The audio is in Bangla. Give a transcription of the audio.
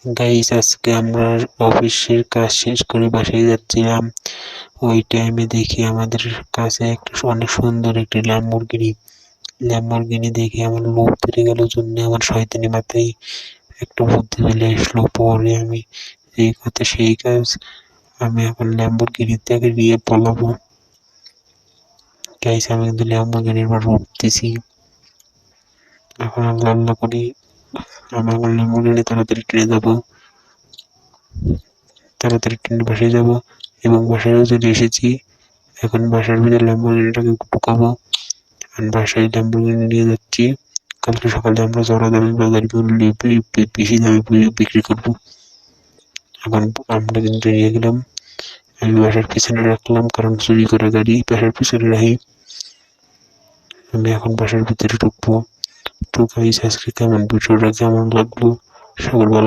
গাইস, আজকে আমরা অফিসের কাজ শেষ করে বাসায় যাচ্ছিলাম। ওই টাইমে দেখি আমাদের কাছে একটা অনেক সুন্দর একটি ল্যাম্বরগিনি দেখে আমার লোভ ধরে গেল। জন্য আমার শয়তানি মাথায় একটা বুদ্ধি চলে আসলো। পরে আমি এই কথা সেই কাজ, আমি এখন ল্যাম্বরগিনি থেকে নিয়ে পালাবো। গাইস, আমি কিন্তু ল্যাম্বরগিনির পর উঠতেছি। এখন আল্লাহ আল্লাহ করি আমি আমার ল্যাম্বরগিনি তাড়াতাড়ি ট্রেনে যাবো, তাড়াতাড়ি ট্রেনে বাসায় যাবো এবং বাসায়ও চলে এসেছি। এখন বাসার ভিতরে ল্যাম্বরগিনিটাকে ঢুকাবো। আমি বাসায় ল্যাম্বরগিনি নিয়ে যাচ্ছি। কালকে সকালে আমরা চড়া দামে বাজারে বেশি দামে বিক্রি করবো। এখন আমরা কিন্তু নিয়ে গেলাম, আমি বাসার পিছনে রাখলাম, কারণ চুরি করা গাড়ি বাসার পিছনে রাখি। আমি এখন বাসার ভিতরে ঢুকবো। তো গাইস, আজকে কেমন ভিডিওটা কেমন লাগলো সবার ভালো